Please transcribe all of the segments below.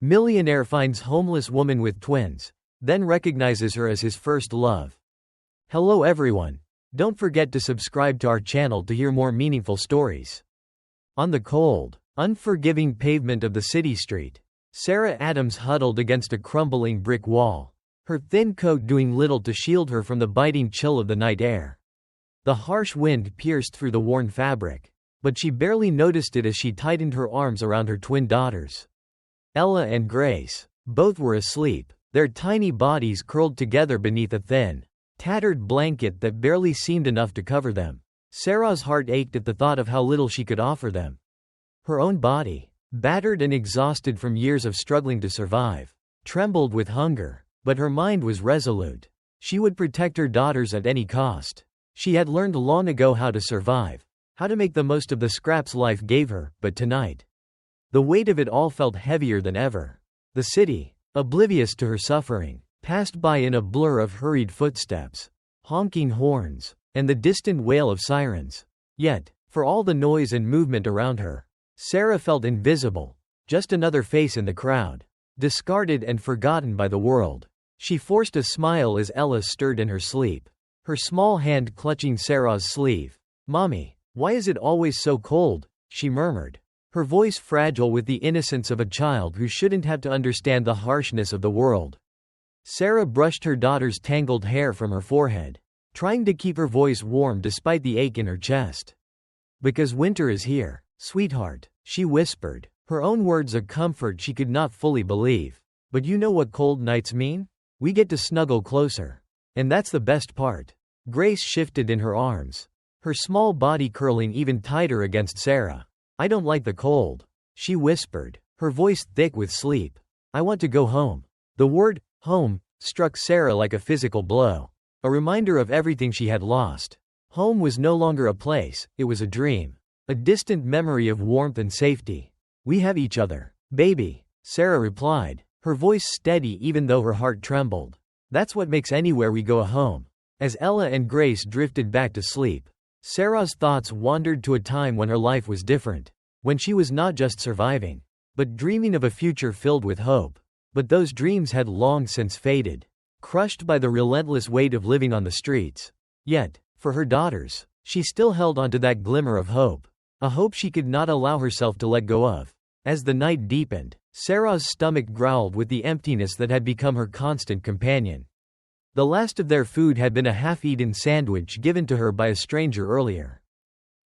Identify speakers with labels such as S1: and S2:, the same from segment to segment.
S1: Millionaire finds homeless woman with twins, then recognizes her as his first love. Hello everyone. Don't forget to subscribe to our channel to hear more meaningful stories. On the cold, unforgiving pavement of the city street, Sarah Adams huddled against a crumbling brick wall, her thin coat doing little to shield her from the biting chill of the night air. The harsh wind pierced through the worn fabric, but she barely noticed it as she tightened her arms around her twin daughters. Ella and Grace. Both were asleep, their tiny bodies curled together beneath a thin, tattered blanket that barely seemed enough to cover them. Sarah's heart ached at the thought of how little she could offer them. Her own body, battered and exhausted from years of struggling to survive, trembled with hunger, but her mind was resolute. She would protect her daughters at any cost. She had learned long ago how to survive, how to make the most of the scraps life gave her, but tonight, the weight of it all felt heavier than ever. The city, oblivious to her suffering, passed by in a blur of hurried footsteps, honking horns, and the distant wail of sirens. Yet, for all the noise and movement around her, Sarah felt invisible, just another face in the crowd, discarded and forgotten by the world. She forced a smile as Ella stirred in her sleep, her small hand clutching Sarah's sleeve. "Mommy, why is it always so cold?" she murmured, her voice fragile with the innocence of a child who shouldn't have to understand the harshness of the world. Sarah brushed her daughter's tangled hair from her forehead, trying to keep her voice warm despite the ache in her chest. "Because winter is here, sweetheart," she whispered, her own words a comfort she could not fully believe. "But you know what cold nights mean? We get to snuggle closer. And that's the best part." Grace shifted in her arms, her small body curling even tighter against Sarah. "I don't like the cold," she whispered, her voice thick with sleep. "I want to go home." The word, home, struck Sarah like a physical blow, a reminder of everything she had lost. Home was no longer a place, it was a dream, a distant memory of warmth and safety. "We have each other, baby," Sarah replied, her voice steady even though her heart trembled. "That's what makes anywhere we go a home." As Ella and Grace drifted back to sleep, Sarah's thoughts wandered to a time when her life was different, when she was not just surviving, but dreaming of a future filled with hope. But those dreams had long since faded, crushed by the relentless weight of living on the streets. Yet, for her daughters, she still held onto that glimmer of hope, a hope she could not allow herself to let go of. As the night deepened, Sarah's stomach growled with the emptiness that had become her constant companion. The last of their food had been a half-eaten sandwich given to her by a stranger earlier.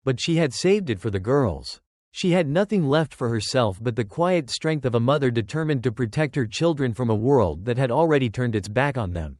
S1: But she had saved it for the girls. She had nothing left for herself but the quiet strength of a mother determined to protect her children from a world that had already turned its back on them.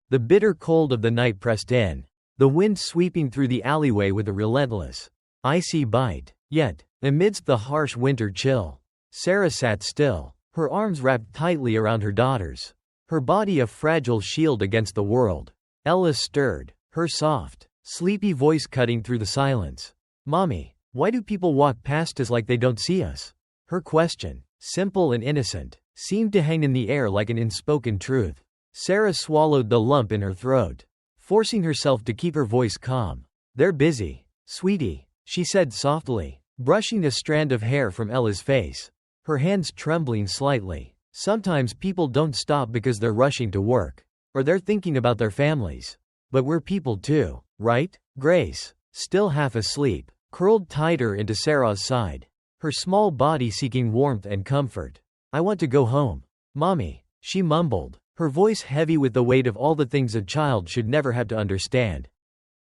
S1: The bitter cold of the night pressed in, the wind sweeping through the alleyway with a relentless, icy bite. Yet, amidst the harsh winter chill, Sarah sat still, her arms wrapped tightly around her daughters, her body a fragile shield against the world. Ella stirred, her soft, sleepy voice cutting through the silence. "Mommy, why do people walk past us like they don't see us?" Her question, simple and innocent, seemed to hang in the air like an unspoken truth. Sarah swallowed the lump in her throat, forcing herself to keep her voice calm. "They're busy, sweetie," she said softly, brushing a strand of hair from Ella's face, her hands trembling slightly. "Sometimes people don't stop because they're rushing to work, or they're thinking about their families. But we're people too, right?" Grace, still half asleep, curled tighter into Sarah's side, her small body seeking warmth and comfort. "I want to go home, Mommy," she mumbled, her voice heavy with the weight of all the things a child should never have to understand.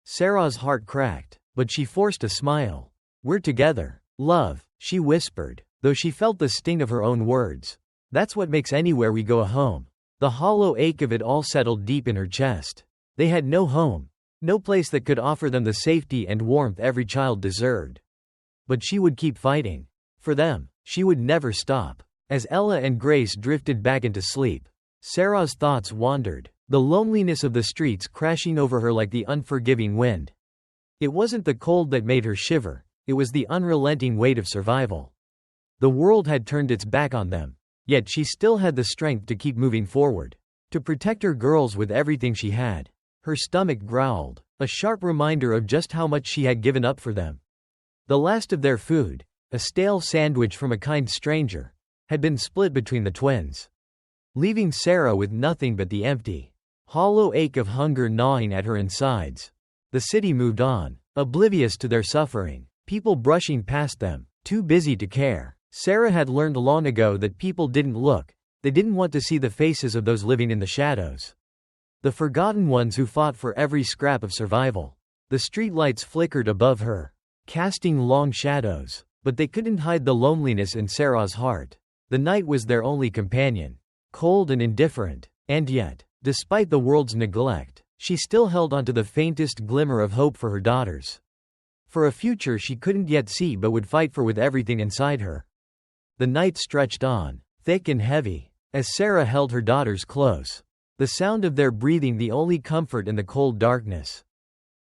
S1: Sarah's heart cracked, but she forced a smile. "We're together, love," she whispered, though she felt the sting of her own words. "That's what makes anywhere we go a home." The hollow ache of it all settled deep in her chest. They had no home, no place that could offer them the safety and warmth every child deserved. But she would keep fighting. For them, she would never stop. As Ella and Grace drifted back into sleep, Sarah's thoughts wandered, the loneliness of the streets crashing over her like the unforgiving wind. It wasn't the cold that made her shiver, it was the unrelenting weight of survival. The world had turned its back on them, yet she still had the strength to keep moving forward, to protect her girls with everything she had. Her stomach growled, a sharp reminder of just how much she had given up for them. The last of their food, a stale sandwich from a kind stranger, had been split between the twins, leaving Sarah with nothing but the empty, hollow ache of hunger gnawing at her insides. The city moved on, oblivious to their suffering, people brushing past them, too busy to care. Sarah had learned long ago that people didn't look, they didn't want to see the faces of those living in the shadows. The forgotten ones who fought for every scrap of survival. The streetlights flickered above her, casting long shadows, but they couldn't hide the loneliness in Sarah's heart. The night was their only companion, cold and indifferent, and yet, despite the world's neglect, she still held onto the faintest glimmer of hope for her daughters. For a future she couldn't yet see but would fight for with everything inside her. The night stretched on, thick and heavy, as Sarah held her daughters close, the sound of their breathing the only comfort in the cold darkness.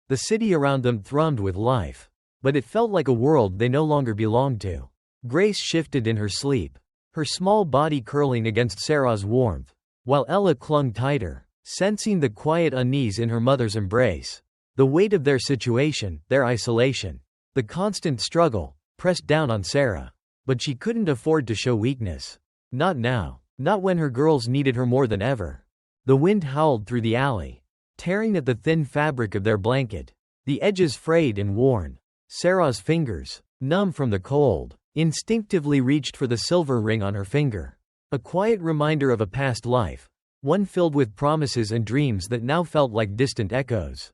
S1: The city around them thrummed with life, but it felt like a world they no longer belonged to. Grace shifted in her sleep, her small body curling against Sarah's warmth, while Ella clung tighter, sensing the quiet unease in her mother's embrace. The weight of their situation, their isolation, the constant struggle, pressed down on Sarah. But she couldn't afford to show weakness. Not now, not when her girls needed her more than ever. The wind howled through the alley, tearing at the thin fabric of their blanket, the edges frayed and worn. Sarah's fingers, numb from the cold, instinctively reached for the silver ring on her finger. A quiet reminder of a past life, one filled with promises and dreams that now felt like distant echoes.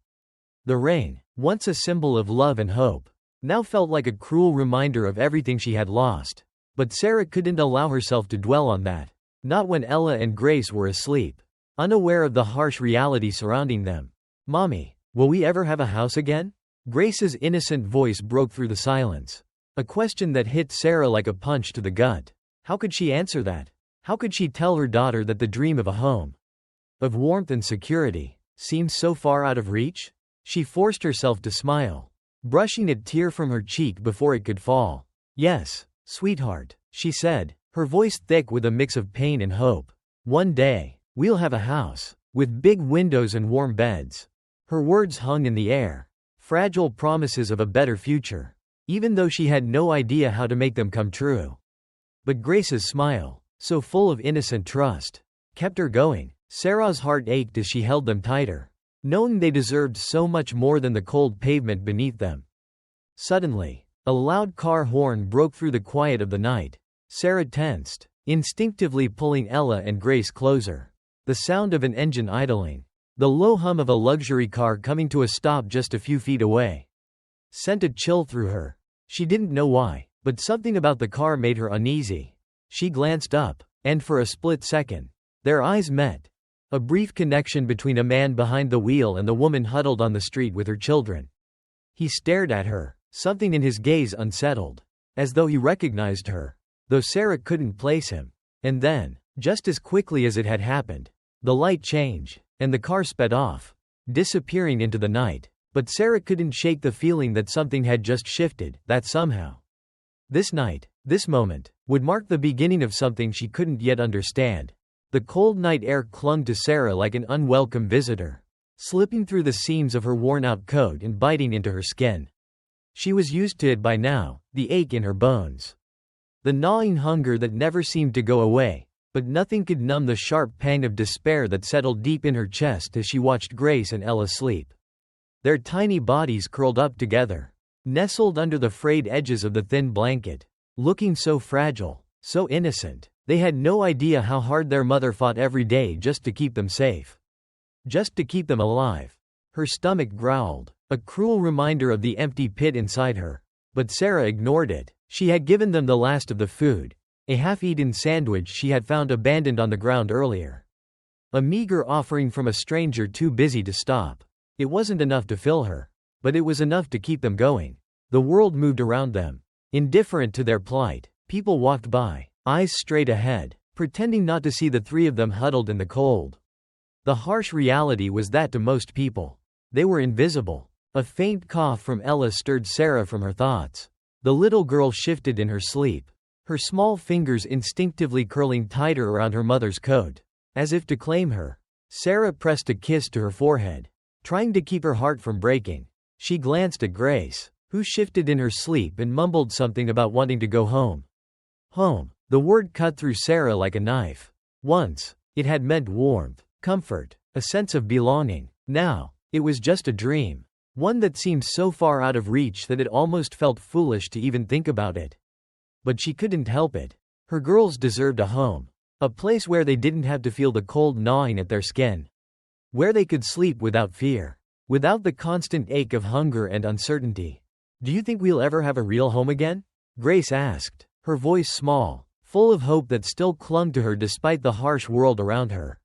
S1: The ring, once a symbol of love and hope, now felt like a cruel reminder of everything she had lost. But Sarah couldn't allow herself to dwell on that, not when Ella and Grace were asleep, unaware of the harsh reality surrounding them. "Mommy, will we ever have a house again?" Grace's innocent voice broke through the silence. A question that hit Sarah like a punch to the gut. How could she answer that? How could she tell her daughter that the dream of a home, of warmth and security, seemed so far out of reach? She forced herself to smile, brushing a tear from her cheek before it could fall. "Yes, sweetheart," she said, her voice thick with a mix of pain and hope. "One day, we'll have a house, with big windows and warm beds." Her words hung in the air, fragile promises of a better future, even though she had no idea how to make them come true. But Grace's smile, so full of innocent trust, kept her going. Sarah's heart ached as she held them tighter, knowing they deserved so much more than the cold pavement beneath them. Suddenly, a loud car horn broke through the quiet of the night. Sarah tensed, instinctively pulling Ella and Grace closer. The sound of an engine idling, the low hum of a luxury car coming to a stop just a few feet away, sent a chill through her. She didn't know why, but something about the car made her uneasy. She glanced up, and for a split second, their eyes met. A brief connection between a man behind the wheel and the woman huddled on the street with her children. He stared at her, something in his gaze unsettled, as though he recognized her, though Sarah couldn't place him. And then, just as quickly as it had happened, the light changed, and the car sped off, disappearing into the night. But Sarah couldn't shake the feeling that something had just shifted, that somehow this night, this moment, would mark the beginning of something she couldn't yet understand. The cold night air clung to Sarah like an unwelcome visitor, slipping through the seams of her worn-out coat and biting into her skin. She was used to it by now, the ache in her bones, the gnawing hunger that never seemed to go away, but nothing could numb the sharp pang of despair that settled deep in her chest as she watched Grace and Ella sleep. Their tiny bodies curled up together, nestled under the frayed edges of the thin blanket, looking so fragile, so innocent. They had no idea how hard their mother fought every day just to keep them safe, just to keep them alive. Her stomach growled, a cruel reminder of the empty pit inside her. But Sarah ignored it. She had given them the last of the food, a half-eaten sandwich she had found abandoned on the ground earlier. A meager offering from a stranger too busy to stop. It wasn't enough to fill her, but it was enough to keep them going. The world moved around them, indifferent to their plight. People walked by, eyes straight ahead, pretending not to see the three of them huddled in the cold. The harsh reality was that to most people, they were invisible. A faint cough from Ella stirred Sarah from her thoughts. The little girl shifted in her sleep, her small fingers instinctively curling tighter around her mother's coat, as if to claim her. Sarah pressed a kiss to her forehead, trying to keep her heart from breaking. She glanced at Grace, who shifted in her sleep and mumbled something about wanting to go home. Home. The word cut through Sarah like a knife. Once, it had meant warmth, comfort, a sense of belonging. Now, it was just a dream. One that seemed so far out of reach that it almost felt foolish to even think about it. But she couldn't help it. Her girls deserved a home. A place where they didn't have to feel the cold gnawing at their skin. Where they could sleep without fear. Without the constant ache of hunger and uncertainty. "Do you think we'll ever have a real home again?" Grace asked, her voice small, full of hope that still clung to her despite the harsh world around her.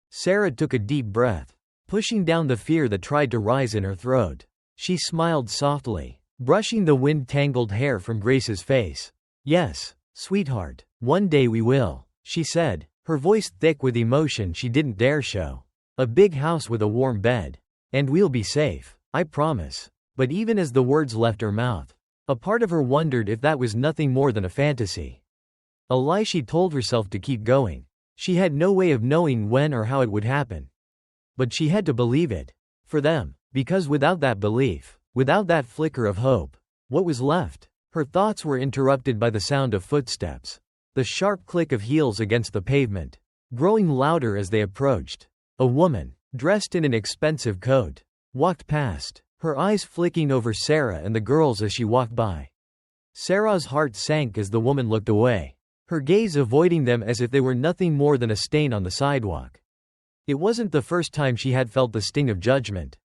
S1: Sarah took a deep breath, pushing down the fear that tried to rise in her throat. She smiled softly, brushing the wind-tangled hair from Grace's face. "Yes, sweetheart, one day we will," she said, her voice thick with emotion she didn't dare show. "A big house with a warm bed. And we'll be safe, I promise." But even as the words left her mouth, a part of her wondered if that was nothing more than a fantasy. A lie she told herself to keep going. She had no way of knowing when or how it would happen. But she had to believe it. For them. Because without that belief, without that flicker of hope, what was left? Her thoughts were interrupted by the sound of footsteps. The sharp click of heels against the pavement, growing louder as they approached. A woman, dressed in an expensive coat, walked past, her eyes flicking over Sarah and the girls as she walked by. Sarah's heart sank as the woman looked away, her gaze avoiding them as if they were nothing more than a stain on the sidewalk. It wasn't the first time she had felt the sting of judgment.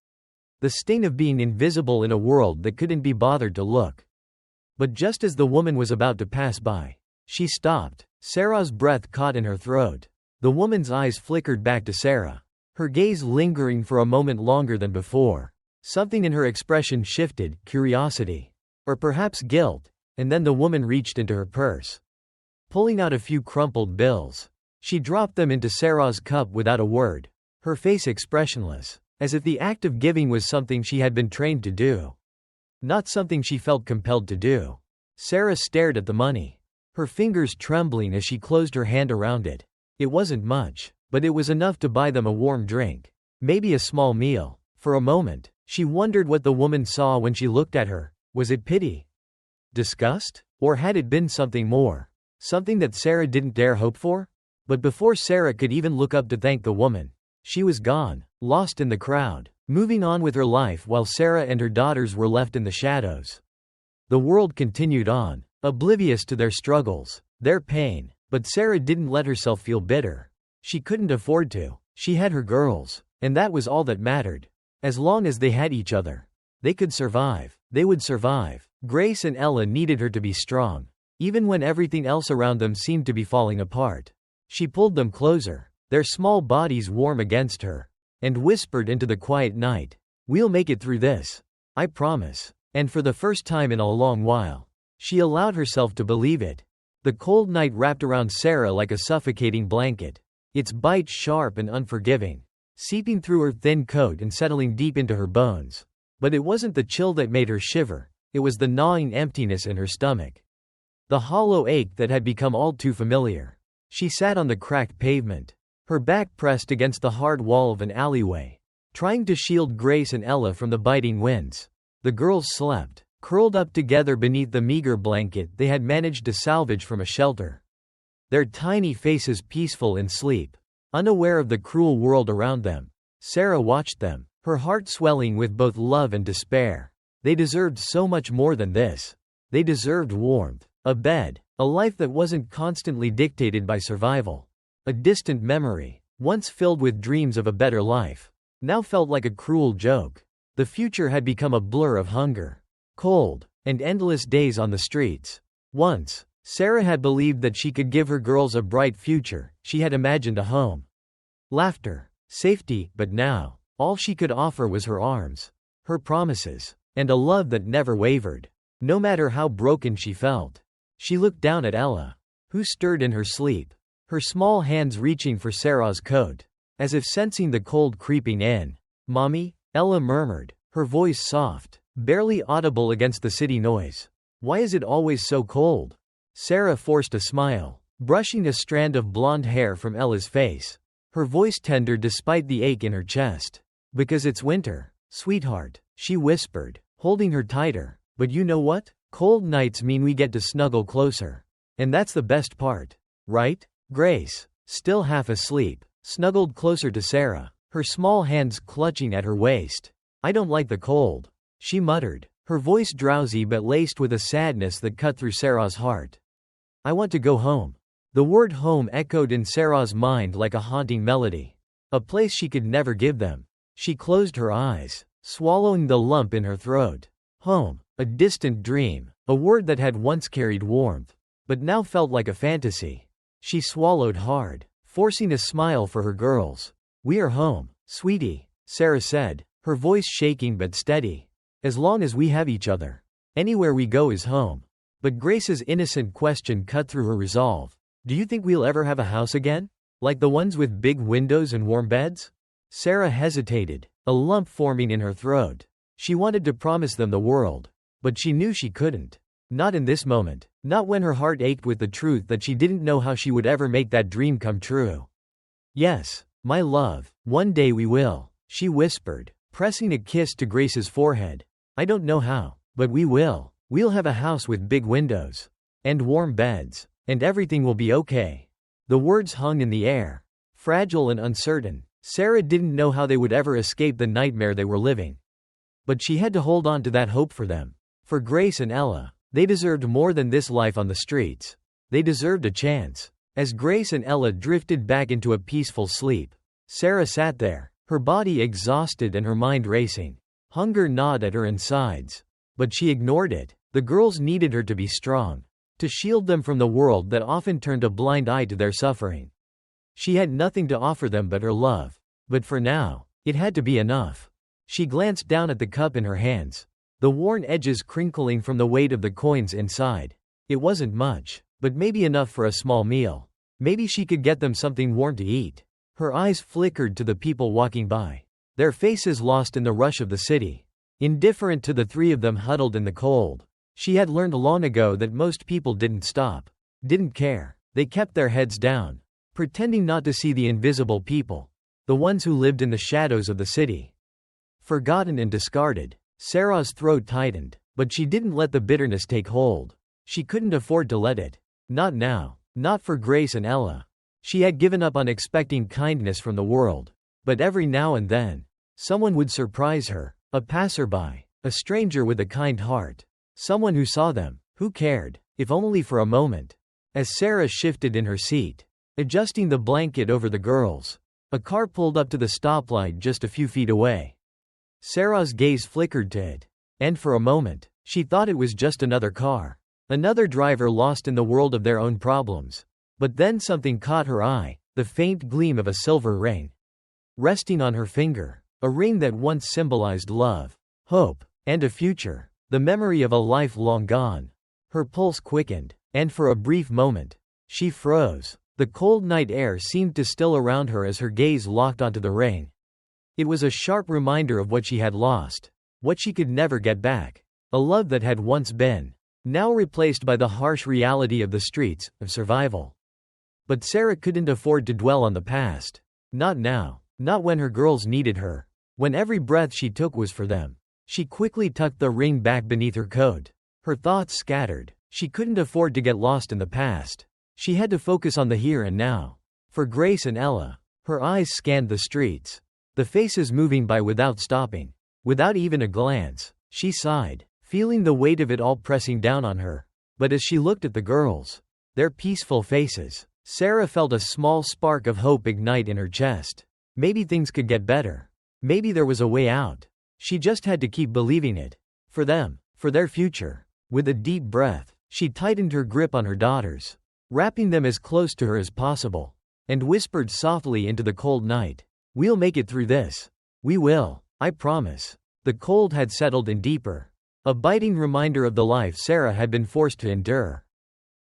S1: The sting of being invisible in a world that couldn't be bothered to look. But just as the woman was about to pass by, she stopped, Sarah's breath caught in her throat. The woman's eyes flickered back to Sarah, her gaze lingering for a moment longer than before. Something in her expression shifted, curiosity. Or perhaps guilt, and then the woman reached into her purse. Pulling out a few crumpled bills, she dropped them into Sarah's cup without a word, her face expressionless, as if the act of giving was something she had been trained to do. Not something she felt compelled to do. Sarah stared at the money, her fingers trembling as she closed her hand around it. It wasn't much, but it was enough to buy them a warm drink. Maybe a small meal. For a moment, she wondered what the woman saw when she looked at her. Was it pity? Disgust? Or had it been something more? Something that Sarah didn't dare hope for? But before Sarah could even look up to thank the woman, she was gone, lost in the crowd, moving on with her life while Sarah and her daughters were left in the shadows. The world continued on, oblivious to their struggles, their pain, but Sarah didn't let herself feel bitter. She couldn't afford to. She had her girls, and that was all that mattered. As long as they had each other, they could survive. They would survive. Grace and Ella needed her to be strong, even when everything else around them seemed to be falling apart. She pulled them closer, their small bodies warm against her, and whispered into the quiet night, "We'll make it through this. I promise." And for the first time in a long while, she allowed herself to believe it. The cold night wrapped around Sarah like a suffocating blanket, its bite sharp and unforgiving, seeping through her thin coat and settling deep into her bones. But it wasn't the chill that made her shiver, it was the gnawing emptiness in her stomach. The hollow ache that had become all too familiar. She sat on the cracked pavement, her back pressed against the hard wall of an alleyway, trying to shield Grace and Ella from the biting winds. The girls slept, curled up together beneath the meager blanket they had managed to salvage from a shelter. Their tiny faces peaceful in sleep, unaware of the cruel world around them. Sarah watched them, her heart swelling with both love and despair. They deserved so much more than this. They deserved warmth, a bed, a life that wasn't constantly dictated by survival. A distant memory, once filled with dreams of a better life, now felt like a cruel joke. The future had become a blur of hunger, cold, and endless days on the streets. Once, Sarah had believed that she could give her girls a bright future. She had imagined a home, laughter, safety, but now, all she could offer was her arms, her promises, and a love that never wavered, no matter how broken she felt. She looked down at Ella, who stirred in her sleep, her small hands reaching for Sarah's coat, as if sensing the cold creeping in. "Mommy?" Ella murmured, her voice soft, barely audible against the city noise. "Why is it always so cold?" Sarah forced a smile, brushing a strand of blonde hair from Ella's face, her voice tender despite the ache in her chest. "Because it's winter, sweetheart," she whispered, holding her tighter. "But you know what? Cold nights mean we get to snuggle closer." And that's the best part. Right? Grace, still half asleep, snuggled closer to Sarah, her small hands clutching at her waist. I don't like the cold, she muttered, her voice drowsy but laced with a sadness that cut through Sarah's heart. I want to go home. The word home echoed in Sarah's mind like a haunting melody. A place she could never give them. She closed her eyes, swallowing the lump in her throat. Home, a distant dream, a word that had once carried warmth, but now felt like a fantasy. She swallowed hard, forcing a smile for her girls. We are home, sweetie, Sarah said, her voice shaking but steady. As long as we have each other. Anywhere we go is home. But Grace's innocent question cut through her resolve. Do you think we'll ever have a house again? Like the ones with big windows and warm beds? Sarah hesitated, a lump forming in her throat. She wanted to promise them the world. But she knew she couldn't. Not in this moment. Not when her heart ached with the truth that she didn't know how she would ever make that dream come true. Yes, my love, one day we will, she whispered, pressing a kiss to Grace's forehead. I don't know how, but we will. We'll have a house with big windows. And warm beds. And everything will be okay. The words hung in the air. Fragile and uncertain. Sarah didn't know how they would ever escape the nightmare they were living. But she had to hold on to that hope for them. For Grace and Ella. They deserved more than this life on the streets. They deserved a chance. As Grace and Ella drifted back into a peaceful sleep, Sarah sat there, her body exhausted and her mind racing. Hunger gnawed at her insides. But she ignored it. The girls needed her to be strong. To shield them from the world that often turned a blind eye to their suffering. She had nothing to offer them but her love. But for now, it had to be enough. She glanced down at the cup in her hands. The worn edges crinkling from the weight of the coins inside. It wasn't much, but maybe enough for a small meal. Maybe she could get them something warm to eat. Her eyes flickered to the people walking by. Their faces lost in the rush of the city. Indifferent to the three of them huddled in the cold. She had learned long ago that most people didn't stop. Didn't care. They kept their heads down. Pretending not to see the invisible people. The ones who lived in the shadows of the city. Forgotten and discarded. Sarah's throat tightened, but she didn't let the bitterness take hold. She couldn't afford to let it. Not now. Not for Grace and Ella. She had given up on expecting kindness from the world. But every now and then, someone would surprise her. A passerby. A stranger with a kind heart. Someone who saw them, who cared, if only for a moment. As Sarah shifted in her seat, adjusting the blanket over the girls, a car pulled up to the stoplight just a few feet away. Sarah's gaze flickered to it, and for a moment, she thought it was just another car. Another driver lost in the world of their own problems. But then something caught her eye, the faint gleam of a silver ring. Resting on her finger, a ring that once symbolized love, hope, and a future. The memory of a life long gone. Her pulse quickened, and for a brief moment, she froze. The cold night air seemed to still around her as her gaze locked onto the ring. It was a sharp reminder of what she had lost, what she could never get back. A love that had once been, now replaced by the harsh reality of the streets, of survival. But Sarah couldn't afford to dwell on the past. Not now, not when her girls needed her. When every breath she took was for them. She quickly tucked the ring back beneath her coat. Her thoughts scattered. She couldn't afford to get lost in the past. She had to focus on the here and now. For Grace and Ella, her eyes scanned the streets. The faces moving by without stopping. Without even a glance. She sighed, feeling the weight of it all pressing down on her. But as she looked at the girls, their peaceful faces, Sarah felt a small spark of hope ignite in her chest. Maybe things could get better. Maybe there was a way out. She just had to keep believing it. For them, for their future. With a deep breath, she tightened her grip on her daughters, wrapping them as close to her as possible, and whispered softly into the cold night. We'll make it through this. We will, I promise. The cold had settled in deeper. A biting reminder of the life Sarah had been forced to endure.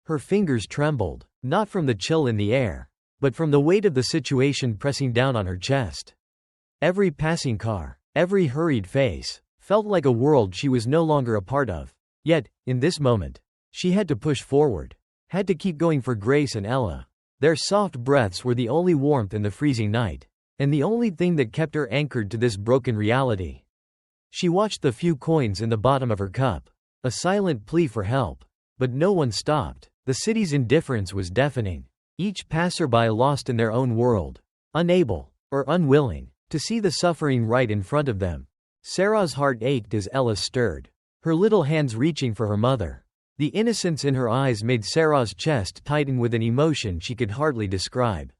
S1: Her fingers trembled, not from the chill in the air, but from the weight of the situation pressing down on her chest. Every passing car, every hurried face, felt like a world she was no longer a part of. Yet, in this moment, she had to push forward. Had to keep going for Grace and Ella. Their soft breaths were the only warmth in the freezing night. And the only thing that kept her anchored to this broken reality. She watched the few coins in the bottom of her cup. A silent plea for help. But no one stopped. The city's indifference was deafening. Each passerby lost in their own world, unable, or unwilling, to see the suffering right in front of them. Sarah's heart ached as Ella stirred, her little hands reaching for her mother. The innocence in her eyes made Sarah's chest tighten with an emotion she could hardly describe.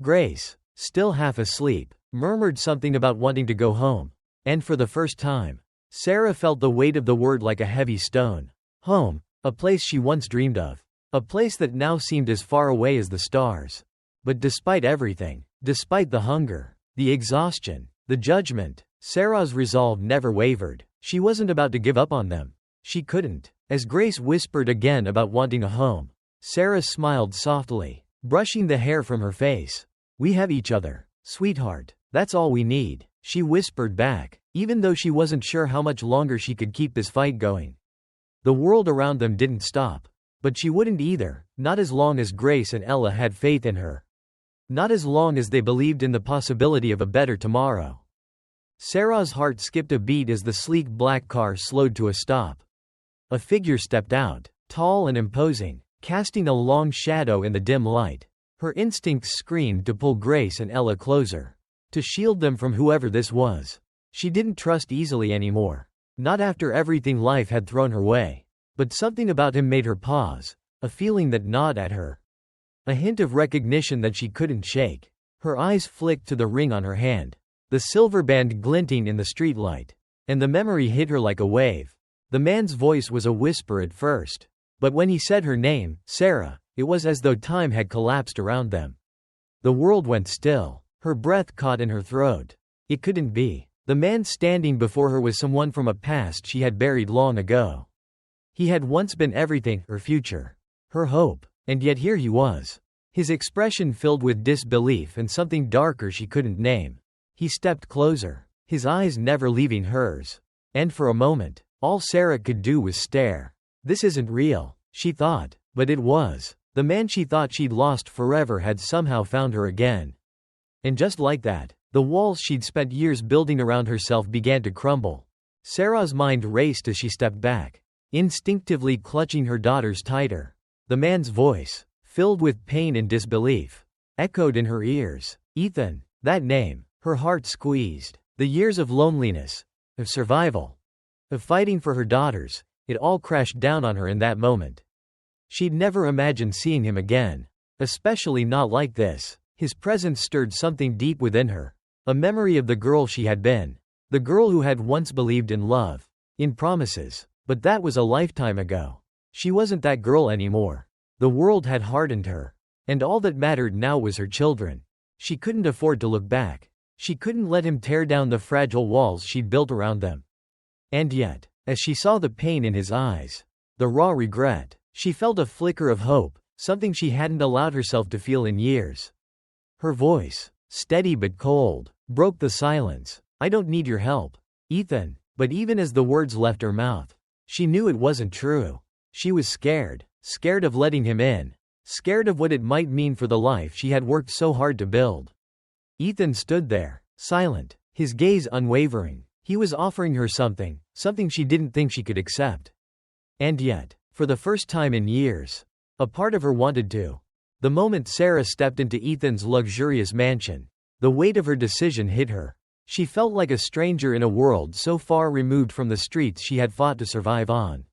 S1: Grace, still half asleep, murmured something about wanting to go home. And for the first time, Sarah felt the weight of the word like a heavy stone. Home, a place she once dreamed of. A place that now seemed as far away as the stars. But despite everything, despite the hunger, the exhaustion, the judgment, Sarah's resolve never wavered. She wasn't about to give up on them. She couldn't. As Grace whispered again about wanting a home, Sarah smiled softly, brushing the hair from her face. We have each other, sweetheart. That's all we need, she whispered back, even though she wasn't sure how much longer she could keep this fight going. The world around them didn't stop. But she wouldn't either, not as long as Grace and Ella had faith in her. Not as long as they believed in the possibility of a better tomorrow. Sarah's heart skipped a beat as the sleek black car slowed to a stop. A figure stepped out, tall and imposing, casting a long shadow in the dim light. Her instincts screamed to pull Grace and Ella closer, to shield them from whoever this was. She didn't trust easily anymore, not after everything life had thrown her way. But something about him made her pause, a feeling that gnawed at her. A hint of recognition that she couldn't shake. Her eyes flicked to the ring on her hand, the silver band glinting in the streetlight. And the memory hit her like a wave. The man's voice was a whisper at first. But when he said her name, Sarah, it was as though time had collapsed around them. The world went still, her breath caught in her throat. It couldn't be. The man standing before her was someone from a past she had buried long ago. He had once been everything, her future, her hope, and yet here he was. His expression filled with disbelief and something darker she couldn't name. He stepped closer, his eyes never leaving hers. And for a moment, all Sarah could do was stare. This isn't real, she thought, but it was. The man she thought she'd lost forever had somehow found her again. And just like that, the walls she'd spent years building around herself began to crumble. Sarah's mind raced as she stepped back, instinctively clutching her daughters tighter. The man's voice, filled with pain and disbelief, echoed in her ears. Ethan, that name, her heart squeezed. The years of loneliness, of survival, of fighting for her daughters, it all crashed down on her in that moment. She'd never imagined seeing him again, especially not like this. His presence stirred something deep within her, a memory of the girl she had been, the girl who had once believed in love, in promises. But that was a lifetime ago. She wasn't that girl anymore. The world had hardened her. And all that mattered now was her children. She couldn't afford to look back. She couldn't let him tear down the fragile walls she'd built around them. And yet, as she saw the pain in his eyes, the raw regret, she felt a flicker of hope, something she hadn't allowed herself to feel in years. Her voice, steady but cold, broke the silence. I don't need your help, Ethan. But even as the words left her mouth, she knew it wasn't true. She was scared, scared of letting him in, scared of what it might mean for the life she had worked so hard to build. Ethan stood there, silent, his gaze unwavering. He was offering her something she didn't think she could accept. And yet, for the first time in years, a part of her wanted to. The moment Sarah stepped into Ethan's luxurious mansion, the weight of her decision hit her. She felt like a stranger in a world so far removed from the streets she had fought to survive on.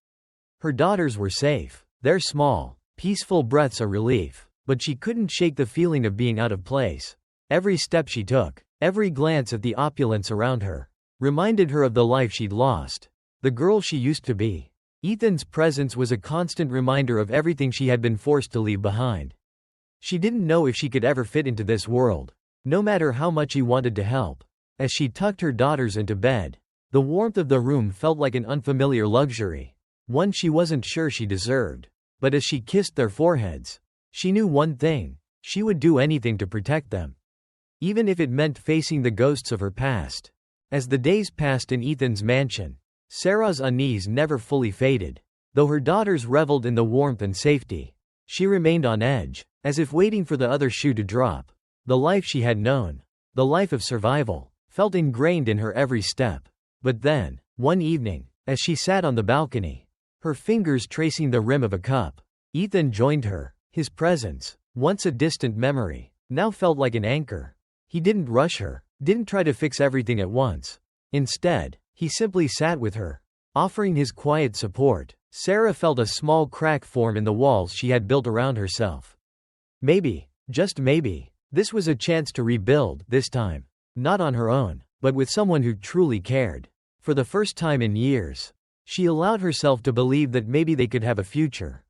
S1: Her daughters were safe, their small, peaceful breaths a relief, but she couldn't shake the feeling of being out of place. Every step she took, every glance at the opulence around her, reminded her of the life she'd lost, the girl she used to be. Ethan's presence was a constant reminder of everything she had been forced to leave behind. She didn't know if she could ever fit into this world, no matter how much he wanted to help. As she tucked her daughters into bed, the warmth of the room felt like an unfamiliar luxury, one she wasn't sure she deserved. But as she kissed their foreheads, she knew one thing: she would do anything to protect them, even if it meant facing the ghosts of her past. As the days passed in Ethan's mansion, Sarah's unease never fully faded. Though her daughters reveled in the warmth and safety, she remained on edge, as if waiting for the other shoe to drop. The life she had known, the life of survival, felt ingrained in her every step. But then, one evening, as she sat on the balcony, her fingers tracing the rim of a cup, Ethan joined her. His presence, once a distant memory, now felt like an anchor. He didn't rush her, didn't try to fix everything at once. Instead, he simply sat with her, offering his quiet support. Sarah felt a small crack form in the walls she had built around herself. Maybe, just maybe, this was a chance to rebuild, this time. Not on her own, but with someone who truly cared. For the first time in years, she allowed herself to believe that maybe they could have a future.